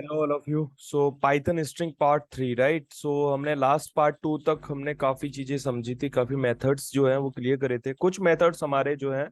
Hello all of you. So Python string part 3, right. So हमने last part 2 तक हमने काफी चीजें समझी थी, काफी मेथड्स जो हैं वो क्लियर करे थे, कुछ मेथड्स हमारे जो हैं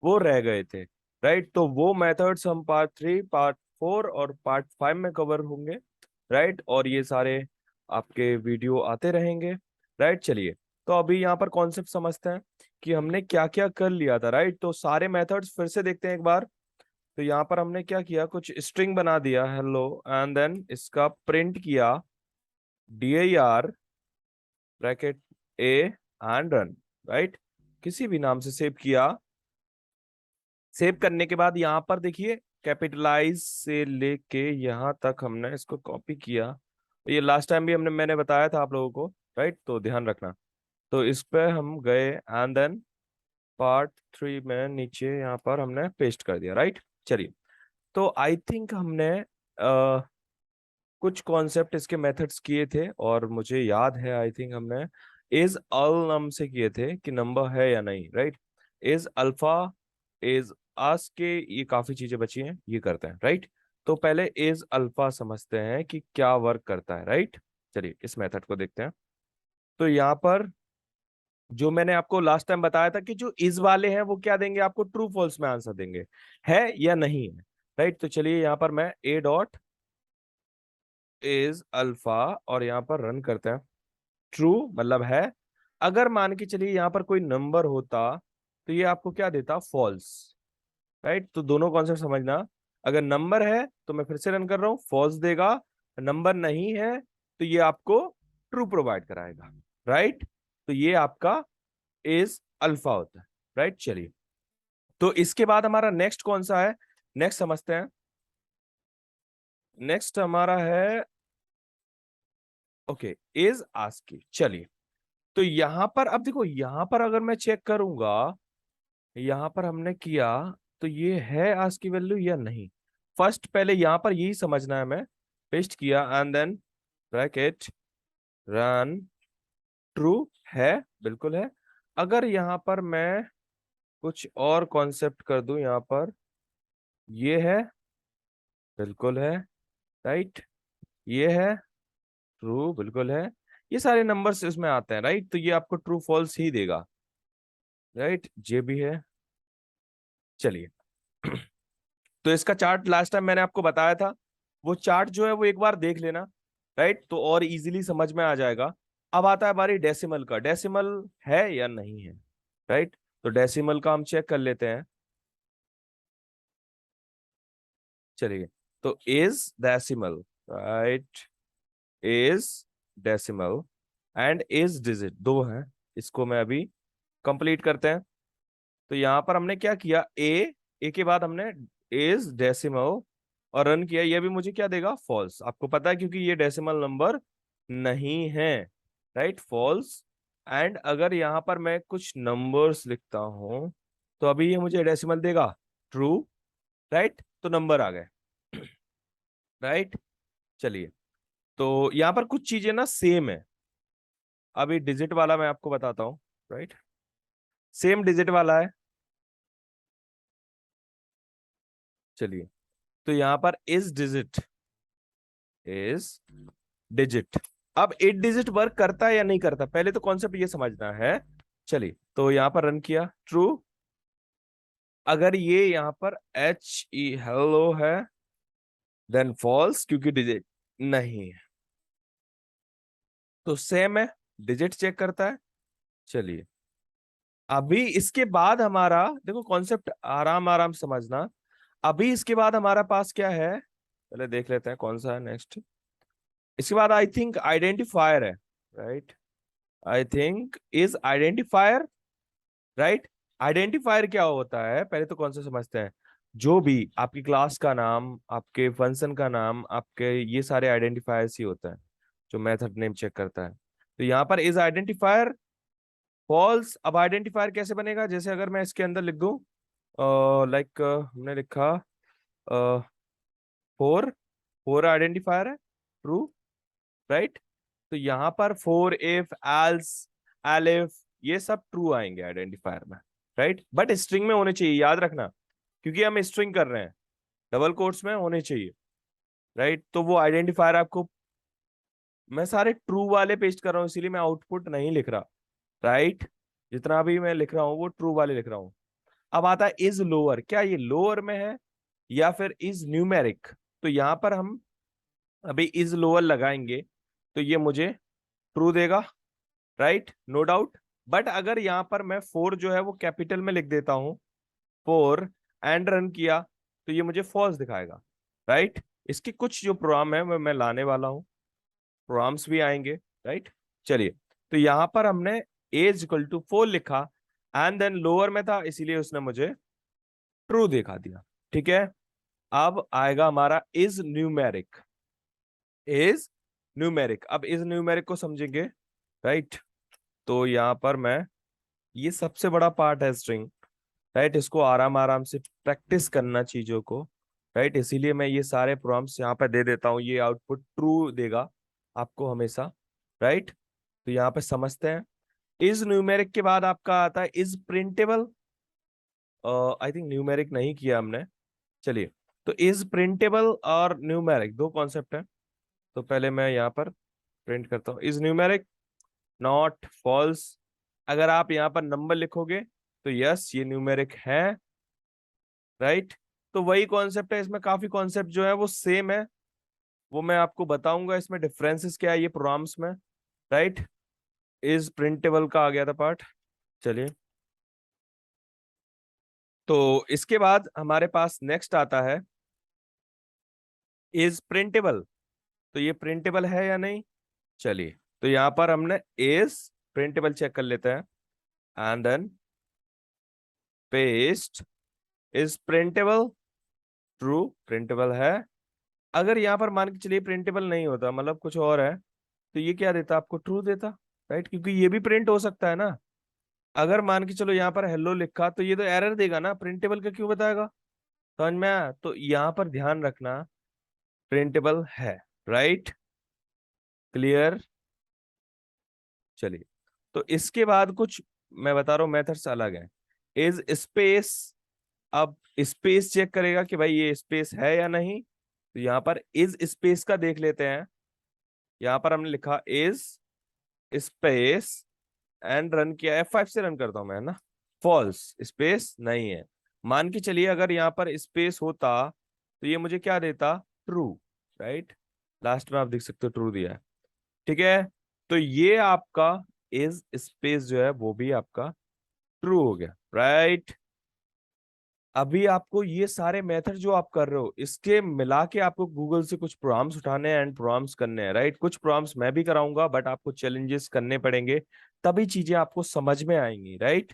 वो रह गए थे, राइट। तो वो मेथड्स हम पार्ट 3, पार्ट 4 और पार्ट 5 में कवर होंगे, राइट। और ये सारे आपके वीडियो आते रहेंगे, राइट। चलिए, तो अभी यहाँ पर कॉन्सेप्ट समझते हैं कि हमने क्या क्या कर लिया था, राइट। तो सारे मेथड्स फिर से देखते हैं एक बार। तो यहाँ पर हमने क्या किया, कुछ स्ट्रिंग बना दिया हेलो, एंड देन इसका प्रिंट किया dir bracket A and run, right. किसी भी नाम से सेव किया। सेव करने के बाद यहाँ पर देखिए, कैपिटलाइज से लेके यहाँ तक हमने इसको कॉपी किया। ये लास्ट टाइम भी मैंने बताया था आप लोगों को, राइट। तो ध्यान रखना। तो इस पे हम गए एंड देन पार्ट 3 में नीचे यहाँ पर हमने पेस्ट कर दिया, राइट। चलिए, तो आई थिंक हमने कुछ कॉन्सेप्ट इसके मेथड्स किए थे, और मुझे याद है आई थिंक हमने इज अल नम से किए थे कि नंबर है या नहीं, राइट। इज अल्फा, इज आस के, ये काफी चीजें बची हैं, ये करते हैं, राइट। तो पहले इज अल्फा समझते हैं कि क्या वर्क करता है, राइट। चलिए इस मेथड को देखते हैं। तो यहाँ पर जो मैंने आपको लास्ट टाइम बताया था कि जो इज वाले हैं वो क्या देंगे आपको, ट्रू फॉल्स में आंसर देंगे, है या नहीं है, राइट। तो चलिए यहाँ पर मैं ए डॉट इज अल्फा और यहाँ पर रन करते हैं। ट्रू मतलब है। अगर मान के चलिए यहाँ पर कोई नंबर होता तो ये आपको क्या देता, फॉल्स, राइट। तो दोनों कॉन्सेप्ट समझना। अगर नंबर है तो मैं फिर से रन कर रहा हूँ, फॉल्स देगा। नंबर नहीं है तो ये आपको ट्रू प्रोवाइड कराएगा, राइट। तो ये आपका इज अल्फा होता है, राइट। चलिए, तो इसके बाद हमारा नेक्स्ट कौन सा है, नेक्स्ट समझते हैं। नेक्स्ट हमारा है ओके, इज आस्की। चलिए, तो यहां पर अब देखो, यहां पर अगर मैं चेक करूंगा, यहां पर हमने किया तो ये है आज की वैल्यू या नहीं। फर्स्ट पहले यहां पर यही समझना है। मैं पेस्ट किया and then bracket run, true है, बिल्कुल है। अगर यहां पर मैं कुछ और कॉन्सेप्ट कर दूं, यहां पर ये है, बिल्कुल है, राइट। ये है, ट्रू, बिल्कुल है। ये सारे नंबर्स इसमें आते हैं, राइट। तो ये आपको ट्रू फॉल्स ही देगा, राइट। ये भी है। चलिए, तो इसका चार्ट लास्ट टाइम मैंने आपको बताया था, वो चार्ट जो है वो एक बार देख लेना, राइट। तो और इजीली समझ में आ जाएगा। अब आता है हमारी डेसिमल का, डेसिमल है या नहीं है, राइट। तो डेसिमल का हम चेक कर लेते हैं। चलिए, तो is decimal, right, is decimal and is digit, दो हैं। इसको मैं अभी कंप्लीट करते हैं। तो यहां पर हमने क्या किया, ए के बाद हमने इज डेसिमल और रन किया। ये भी मुझे क्या देगा, फॉल्स। आपको पता है क्योंकि ये डेसिमल नंबर नहीं है, राइट, फॉल्स। एंड अगर यहां पर मैं कुछ नंबर्स लिखता हूं तो अभी ये मुझे डेसिमल देगा, ट्रू, राइट। तो नंबर आ गए, राइट। चलिए, तो यहां पर कुछ चीजें ना सेम है। अभी डिजिट वाला मैं आपको बताता हूँ, राइट। सेम डिजिट वाला है। चलिए, तो यहां पर इज डिजिट। अब 8 डिजिट वर्क करता है या नहीं करता, पहले तो कॉन्सेप्ट ये समझना है। चलिए, तो यहां पर रन किया, ट्रू। अगर ये यहां पर एच ई हेलो है देन फॉल्स, क्योंकि डिजिट नहीं है। तो सेम है, डिजिट चेक करता है। चलिए, अभी इसके बाद हमारा देखो कॉन्सेप्ट आराम आराम समझना। अभी इसके बाद हमारा पास क्या है, पहले देख लेते हैं कौन सा है नेक्स्ट। इसके बाद आई थिंक आइडेंटिफायर है, right. I think is identifier, right. Identifier क्या होता है, पहले तो कौन सा समझते हैं। जो भी आपकी क्लास का नाम, आपके फंक्शन का नाम, आपके ये सारे आइडेंटिफायर्स ही होता है जो मेथड नेम चेक करता है। तो यहाँ पर इज आइडेंटिफायर फॉल्स। अब आइडेंटिफायर कैसे बनेगा, जैसे अगर मैं इसके अंदर लिख दूं, लाइक हमने लिखा फोर, फोर आइडेंटिफायर है, ट्रू, राइट। तो यहाँ पर फोर, इफ, एल्स, एलिफ, ये सब ट्रू आएंगे आइडेंटिफायर में, राइट। बट स्ट्रिंग में होने चाहिए, याद रखना, क्योंकि हम स्ट्रिंग कर रहे हैं, डबल कोट्स में होने चाहिए, राइट। तो वो आइडेंटिफायर आपको, मैं सारे ट्रू वाले पेस्ट कर रहा हूँ इसीलिए मैं आउटपुट नहीं लिख रहा, राइट। जितना भी मैं लिख रहा हूँ वो ट्रू वाले लिख रहा हूँ। अब आता है इज लोअर, क्या ये लोअर में है या फिर इज न्यूमेरिक। तो यहाँ पर हम अभी इज लोअर लगाएंगे तो ये मुझे ट्रू देगा, राइट, नो डाउट। बट अगर यहाँ पर मैं 4 जो है वो कैपिटल में लिख देता हूँ, 4, एंड रन किया तो ये मुझे फॉल्स दिखाएगा, राइट। इसकी कुछ जो प्रोग्राम है वो मैं लाने वाला हूँ, प्रोग्राम्स भी आएंगे, राइट। चलिए, तो यहाँ पर हमने एज इक्वल टू 4 लिखा एंड देन लोअर में था इसीलिए उसने मुझे ट्रू दिखा दिया, ठीक है। अब आएगा हमारा इज न्यूमेरिक, इज न्यूमेरिक। अब इज न्यूमेरिक को समझेंगे, राइट। तो यहाँ पर मैं, ये सबसे बड़ा पार्ट है स्ट्रिंग, राइट। इसको आराम आराम से प्रैक्टिस करना चीजों को, राइट। इसीलिए मैं ये सारे प्रॉम्प्ट्स यहाँ पे दे देता हूँ, ये आउटपुट ट्रू देगा आपको हमेशा, राइट। तो यहाँ पे समझते हैं। इज न्यूमेरिक के बाद आपका आता है is printable. I think numeric नहीं किया हमने। चलिए, तो इज प्रिंटेबल और न्यूमेरिक दो कॉन्सेप्ट है। तो पहले मैं यहाँ पर प्रिंट करता हूँ इज न्यूमेरिक नॉट फॉल्स। अगर आप यहाँ पर नंबर लिखोगे तो यस ये न्यूमेरिक है, राइट। तो वही कॉन्सेप्ट है, इसमें काफी कॉन्सेप्ट जो है वो सेम है, वो मैं आपको बताऊंगा इसमें डिफरेंसेस क्या है ये प्रोग्राम्स में, राइट। इज प्रिंटेबल का आ गया था पार्ट। चलिए, तो इसके बाद हमारे पास नेक्स्ट आता है इज प्रिंटेबल। तो ये प्रिंटेबल है या नहीं। चलिए, तो यहाँ पर हमने इज प्रिंटेबल चेक कर लेते हैं and then paste is printable, true printable है। अगर यहाँ पर मान के चलिए प्रिंटेबल नहीं होता, मतलब कुछ और है, तो ये क्या देता आपको, ट्रू देता, राइट, क्योंकि ये भी प्रिंट हो सकता है ना। अगर मान के चलो यहाँ पर हेलो लिखा तो ये तो एरर देगा ना, प्रिंटेबल का क्यों बताएगा। समझ में आया। तो यहाँ पर ध्यान रखना, प्रिंटेबल है, राइट, क्लियर। चलिए, तो इसके बाद कुछ मैं बता रहा हूँ मेथड्स अलग है। इज स्पेस, अब स्पेस चेक करेगा कि भाई ये स्पेस है या नहीं। तो यहाँ पर इज स्पेस का देख लेते हैं। यहाँ पर हमने लिखा इज स्पेस एंड रन किया, F5 से रन करता हूं मैं, है ना। फॉल्स, स्पेस नहीं है। मान के चलिए अगर यहाँ पर स्पेस होता तो ये मुझे क्या देता, ट्रू, राइट। लास्ट में आप देख सकते हो ट्रू दिया है, ठीक है। तो ये आपका इज स्पेस जो है वो भी आपका ट्रू हो गया, राइट। अभी आपको ये सारे मेथड जो आप कर रहे हो इसके मिला के आपको गूगल से कुछ प्रोग्राम्स उठाने हैं एंड प्रोग्राम्स करने हैं, राइट। कुछ प्रोग्राम्स मैं भी कराऊंगा बट आपको चैलेंजेस करने पड़ेंगे, तभी चीजें आपको समझ में आएंगी, राइट।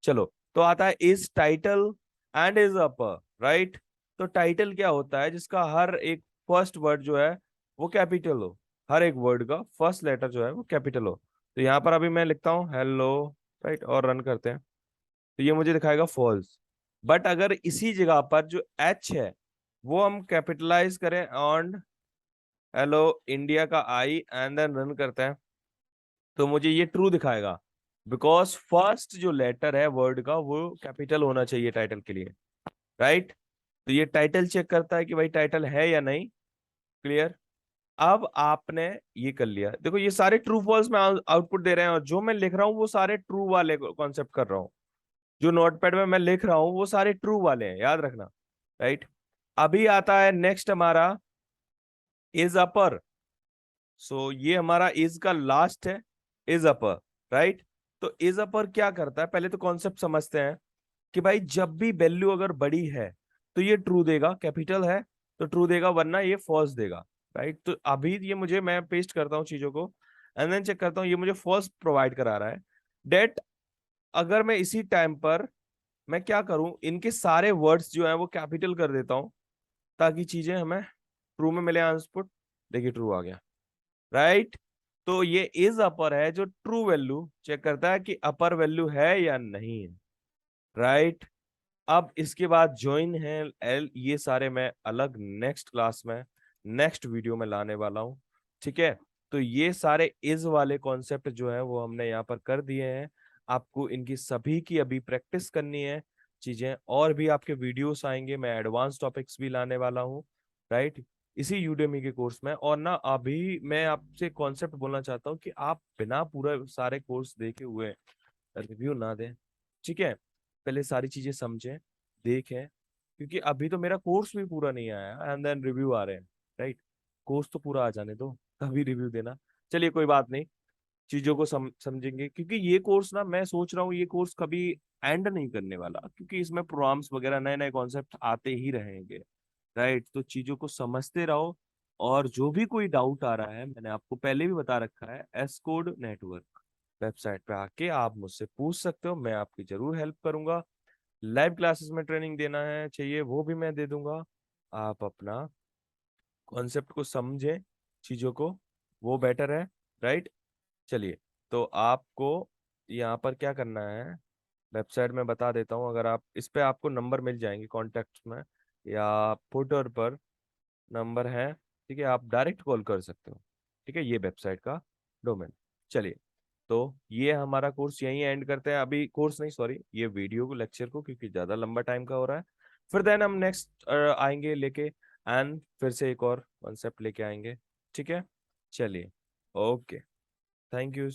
चलो, तो आता है is title and is upper, right. तो टाइटल क्या होता है, जिसका हर एक फर्स्ट वर्ड जो है वो कैपिटल हो, हर एक वर्ड का फर्स्ट लेटर जो है वो कैपिटल हो। तो यहाँ पर अभी मैं लिखता हूँ हेलो, राइट, और रन करते हैं तो ये मुझे दिखाएगा फॉल्स। बट अगर इसी जगह पर जो एच है वो हम कैपिटलाइज करें ऑन हेलो इंडिया का आई एंड देन रन करते हैं तो मुझे ये ट्रू दिखाएगा, बिकॉज फर्स्ट जो लेटर है वर्ड का वो कैपिटल होना चाहिए टाइटल के लिए, राइट। तो ये टाइटल चेक करता है कि भाई टाइटल है या नहीं, क्लियर। अब आपने ये कर लिया, देखो ये सारे ट्रू फॉल्स में आउटपुट दे रहे हैं और जो मैं लिख रहा हूँ वो सारे ट्रू वाले कॉन्सेप्ट कर रहा हूँ। जो नोटपैड में मैं लिख रहा हूं वो सारे ट्रू वाले हैं, याद रखना, राइट। अभी आता है नेक्स्ट हमारा इज अपर। सो ये हमारा इज का लास्ट है, इज अपर, राइट। तो इज अपर क्या करता है, पहले तो कॉन्सेप्ट समझते हैं कि भाई जब भी वैल्यू अगर बड़ी है तो ये ट्रू देगा, कैपिटल है तो ट्रू देगा वरना ये फॉल्स देगा, राइट। तो अभी ये मुझे, मैं पेस्ट करता हूँ चीजों को एंड देन चेक करता हूँ, ये मुझे फॉल्स प्रोवाइड करा रहा है डेट। अगर मैं इसी टाइम पर मैं क्या करूं, इनके सारे वर्ड्स जो है वो कैपिटल कर देता हूं ताकि चीजें हमें ट्रू में मिले आउटपुट। देखिए ट्रू आ गया, राइट। तो ये इज अपर है जो ट्रू वैल्यू चेक करता है कि अपर वैल्यू है या नहीं है, राइट। अब इसके बाद ज्वाइन है एल, ये सारे मैं अलग नेक्स्ट क्लास में, नेक्स्ट वीडियो में लाने वाला हूं, ठीक है। तो ये सारे इज वाले कॉन्सेप्ट जो है वो हमने यहाँ पर कर दिए हैं। आपको इनकी सभी की अभी प्रैक्टिस करनी है चीजें, और भी आपके वीडियोस आएंगे, मैं एडवांस टॉपिक्स भी लाने वाला हूँ, राइट। इसी यूडेमी के कोर्स में। और ना अभी मैं आपसे कॉन्सेप्ट बोलना चाहता हूँ कि आप बिना पूरा सारे कोर्स देखे हुए रिव्यू ना दें, ठीक है। पहले सारी चीजें समझें, देखें, क्योंकि अभी तो मेरा कोर्स भी पूरा नहीं आया एंड देन रिव्यू आ रहे हैं, राइट। कोर्स तो पूरा आ जाने दो तभी रिव्यू देना। चलिए कोई बात नहीं, चीजों को समझेंगे, क्योंकि ये कोर्स ना मैं सोच रहा हूँ ये कोर्स कभी एंड नहीं करने वाला, क्योंकि इसमें प्रोग्राम्स वगैरह नए नए कॉन्सेप्ट आते ही रहेंगे, राइट। तो चीजों को समझते रहो, और जो भी कोई डाउट आ रहा है, मैंने आपको पहले भी बता रखा है, एस कोड नेटवर्क वेबसाइट पे आके आप मुझसे पूछ सकते हो, मैं आपकी जरूर हेल्प करूंगा। लाइव क्लासेस में ट्रेनिंग देना है चाहिए वो भी मैं दे दूंगा। आप अपना कॉन्सेप्ट को समझें, चीजों को, वो बेटर है, राइट। चलिए, तो आपको यहाँ पर क्या करना है, वेबसाइट में बता देता हूँ। अगर आप इस पे आपको नंबर मिल जाएंगे कॉन्टेक्ट में, या फुटर पर नंबर है, ठीक है, आप डायरेक्ट कॉल कर सकते हो, ठीक है। ये वेबसाइट का डोमेन। चलिए, तो ये हमारा कोर्स यहीं एंड करते हैं, अभी कोर्स नहीं सॉरी, ये वीडियो को, लेक्चर को, क्योंकि ज़्यादा लंबा टाइम का हो रहा है। फिर देन हम नेक्स्ट आएंगे लेके, एंड फिर से एक और कॉन्सेप्ट लेके आएंगे, ठीक है। चलिए, ओके, थैंक यू।